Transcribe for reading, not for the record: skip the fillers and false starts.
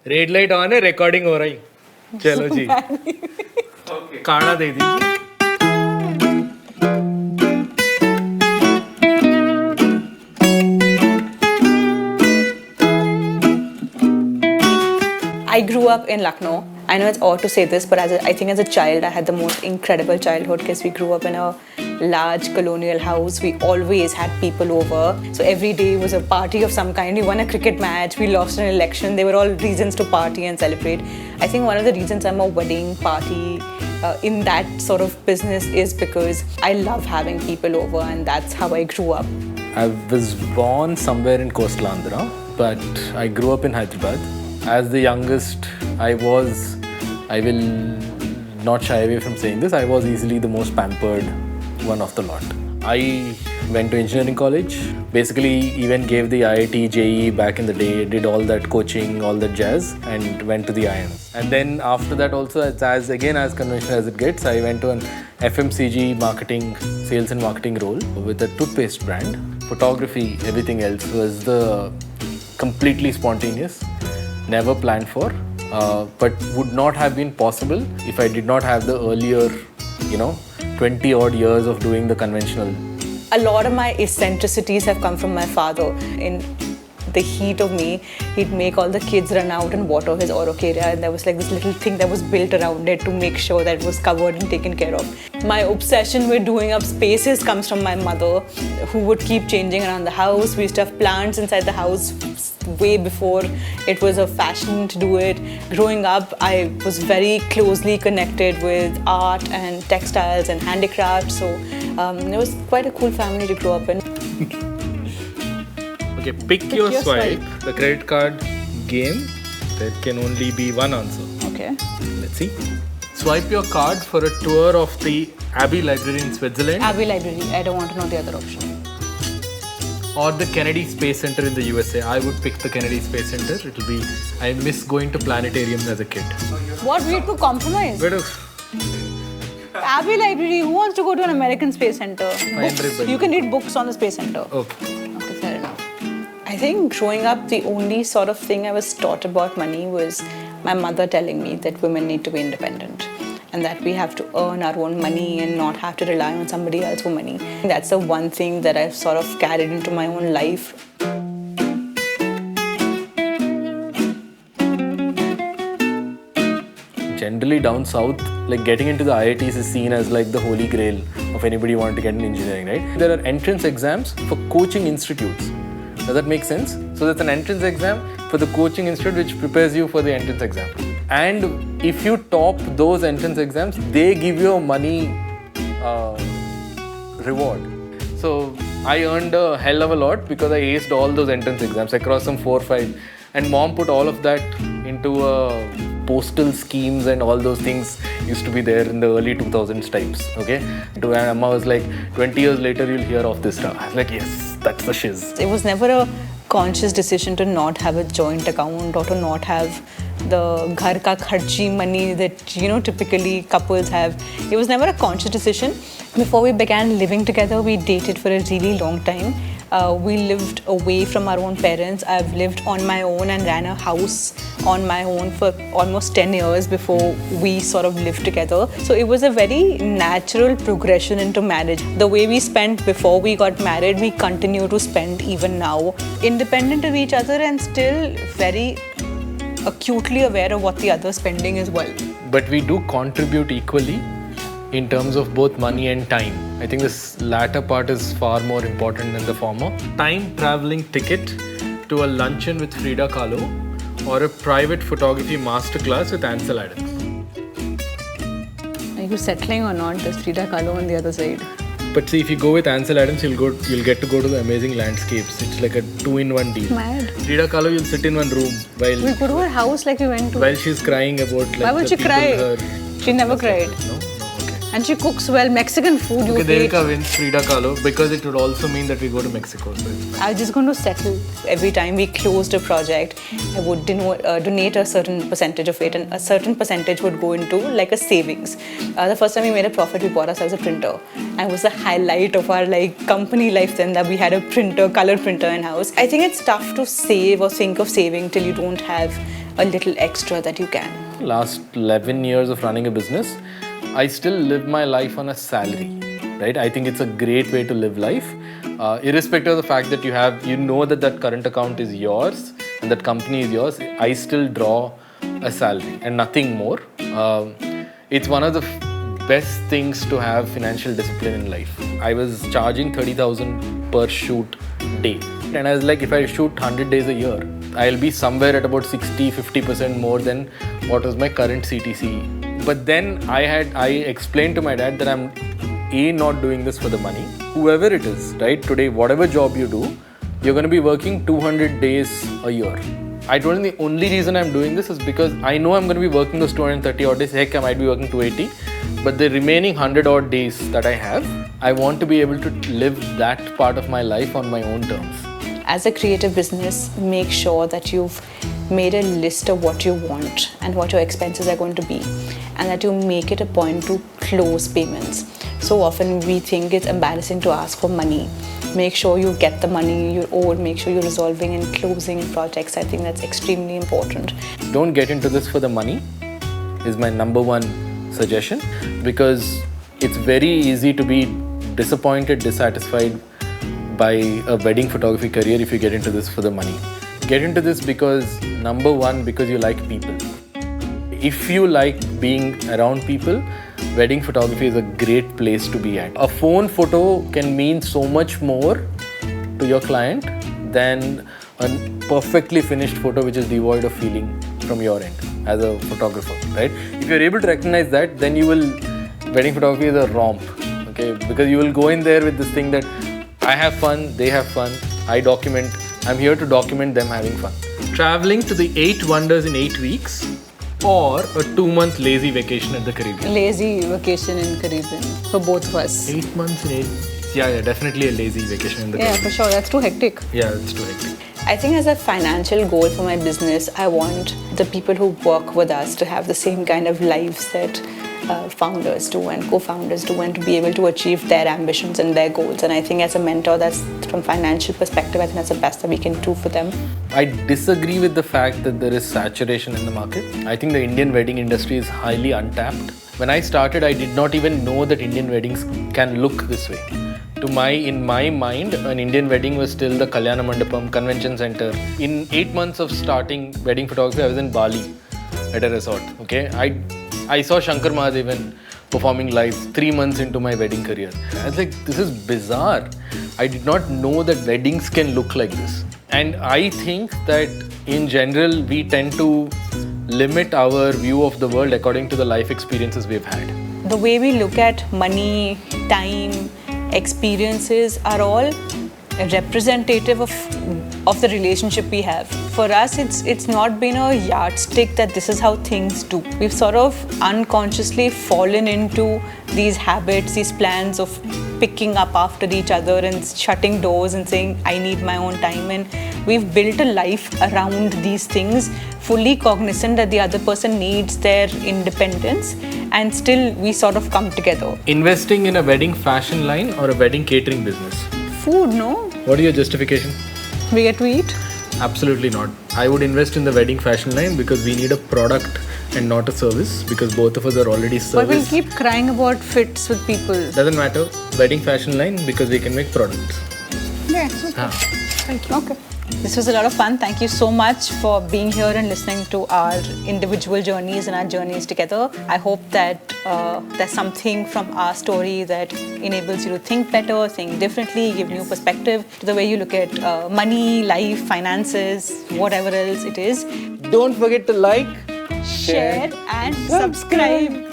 Red light on है, recording हो रही. चलो जी. काढ़ा दे दीजिए. I grew up in Lucknow. I know it's odd to say this, but I think as a child, I had the most incredible childhood because we grew up in a large colonial house. We always had people over. So every day was a party of some kind. We won a cricket match, we lost an election. They were all reasons to party and celebrate. I think one of the reasons I'm a wedding party in that sort of business is because I love having people over, and that's how I grew up. I was born somewhere in coastal Andhra, but I grew up in Hyderabad. As the youngest, I will not shy away from saying this, I was easily the most pampered one of the lot. I went to engineering college, basically even gave the IIT, JEE back in the day, did all that coaching, all that jazz, and went to the IIMs. And then after that also, as conventional as it gets, I went to an FMCG marketing, sales and marketing role with a toothpaste brand. Photography, everything else was the completely spontaneous, never planned for, but would not have been possible if I did not have the earlier, 20 odd years of doing the conventional. A lot of my eccentricities have come from my father. In the heat of me, he'd make all the kids run out and water his orocaria, and there was like this little thing that was built around it to make sure that it was covered and taken care of. My obsession with doing up spaces comes from my mother, who would keep changing around the house. We used to have plants inside the house way before it was a fashion to do it. Growing up, I was very closely connected with art and textiles and handicraft, so it was quite a cool family to grow up in. Okay, pick your swipe, the credit card game. There can only be one answer. Okay. Let's see. Swipe your card for a tour of the Abbey Library in Switzerland. Abbey Library. I don't want to know the other option. Or the Kennedy Space Center in the USA. I would pick the Kennedy Space Center. It'll be, I miss going to planetariums as a kid. What? We had to compromise. But Abbey Library. Who wants to go to an American Space Center? Books. You can read books on the Space Center. Okay. Okay, fair enough. I think growing up, the only sort of thing I was taught about money was my mother telling me that women need to be independent and that we have to earn our own money and not have to rely on somebody else for money. That's the one thing that I've sort of carried into my own life. Generally down south, like getting into the IITs is seen as like the holy grail of anybody wanting to get in engineering, right? There are entrance exams for coaching institutes. Does that make sense? So there's an entrance exam for the coaching institute which prepares you for the entrance exam. And if you top those entrance exams, they give you a money reward. So I earned a hell of a lot because I aced all those entrance exams across some 4 or 5. And mom put all of that into postal schemes and all those things used to be there in the early 2000s types. Okay? And Amma was like, 20 years later you'll hear of this. I was like, yes, that's the shiz. It was never a conscious decision to not have a joint account or to not have the ghar ka kharchi money that typically couples have. It was never a conscious decision. Before we began living together, we dated for a really long time. We lived away from our own parents. I've lived on my own and ran a house on my own for almost 10 years before we sort of lived together. So it was a very natural progression into marriage. The way we spent before we got married, we continue to spend even now. Independent of each other and still very acutely aware of what the other spending as well. But we do contribute equally in terms of both money and time. I think this latter part is far more important than the former. Time traveling ticket to a luncheon with Frida Kahlo or a private photography masterclass with Ansel Adams. Are you settling or not? There's Frida Kahlo on the other side. But see, if you go with Ansel Adams, you'll get to go to the amazing landscapes. It's like a 2-in-1 deal. Mad. Frida Kahlo, you'll sit in one room while we go to her house like we went to. While she's crying about like. Why would she cry? She never cried. No. And she cooks well. Mexican food you hate. Devika wins Frida Kahlo because it would also mean that we go to Mexico. So I was just going to settle. Every time we closed a project, I would donate a certain percentage of it, and a certain percentage would go into like a savings. The first time we made a profit, we bought ourselves a printer. And it was the highlight of our company life then that we had a printer, color printer in house. I think it's tough to save or think of saving till you don't have a little extra that you can? Last 11 years of running a business, I still live my life on a salary, right? I think it's a great way to live life. Irrespective of the fact that you know that current account is yours and that company is yours, I still draw a salary and nothing more. It's one of the best things to have financial discipline in life. I was charging 30,000 per shoot day. And I was like, if I shoot 100 days a year, I'll be somewhere at about 60-50% more than what was my current CTC. But then I explained to my dad that I'm not doing this for the money. Whoever it is, right? Today, whatever job you do, you're going to be working 200 days a year. I told him the only reason I'm doing this is because I know I'm going to be working those 230 odd days. Heck, I might be working 280. But the remaining 100 odd days that I have, I want to be able to live that part of my life on my own terms. As a creative business, make sure that you've made a list of what you want and what your expenses are going to be, and that you make it a point to close payments. So often we think it's embarrassing to ask for money. Make sure you get the money you owe, make sure you're resolving and closing projects. I think that's extremely important. Don't get into this for the money is my number one suggestion, because it's very easy to be disappointed, dissatisfied by a wedding photography career if you get into this for the money. Get into this because, number one, because you like people. If you like being around people, wedding photography is a great place to be at. A phone photo can mean so much more to your client than a perfectly finished photo which is devoid of feeling from your end as a photographer, right? If you're able to recognize that, then wedding photography is a romp, okay? Because you will go in there with this thing that I have fun, they have fun, I'm here to document them having fun. Traveling to the 8 wonders in 8 weeks, or a 2-month lazy vacation at the Caribbean. Lazy vacation in Caribbean for both of us. 8 months in 8 weeks. Yeah, definitely a lazy vacation in the Caribbean. Yeah, for sure. That's too hectic. Yeah, it's too hectic. I think as a financial goal for my business, I want the people who work with us to have the same kind of lives that founders do and co-founders do, and to be able to achieve their ambitions and their goals. And I think as a mentor, that's from financial perspective, I think that's the best that we can do for them. I disagree with the fact that there is saturation in the market. I think the Indian wedding industry is highly untapped. When I started, I did not even know that Indian weddings can look this way. In my mind, an Indian wedding was still the Kalyana Mandapam convention center. In 8 months of starting wedding photography, I was in Bali at a resort. Okay, I saw Shankar Mahadevan performing live 3 months into my wedding career. I was like, this is bizarre. I did not know that weddings can look like this. And I think that in general, we tend to limit our view of the world according to the life experiences we've had. The way we look at money, time, experiences are all representative of the relationship we have. For us, it's not been a yardstick that this is how things do. We've sort of unconsciously fallen into these habits, these plans of picking up after each other and shutting doors and saying, I need my own time. And we've built a life around these things, fully cognizant that the other person needs their independence, and still we sort of come together. Investing in a wedding fashion line or a wedding catering business? Food, no? What is your justification? We get to eat? Absolutely not. I would invest in the wedding fashion line because we need a product and not a service, because both of us are already service. But we'll keep crying about fits with people. Doesn't matter. Wedding fashion line because we can make products. Yeah, okay. Thank you. Okay. This was a lot of fun. Thank you so much for being here and listening to our individual journeys and our journeys together. I hope that there's something from our story that enables you to think better, think differently, give new perspective to the way you look at money, life, finances, whatever else it is. Don't forget to like, share and subscribe.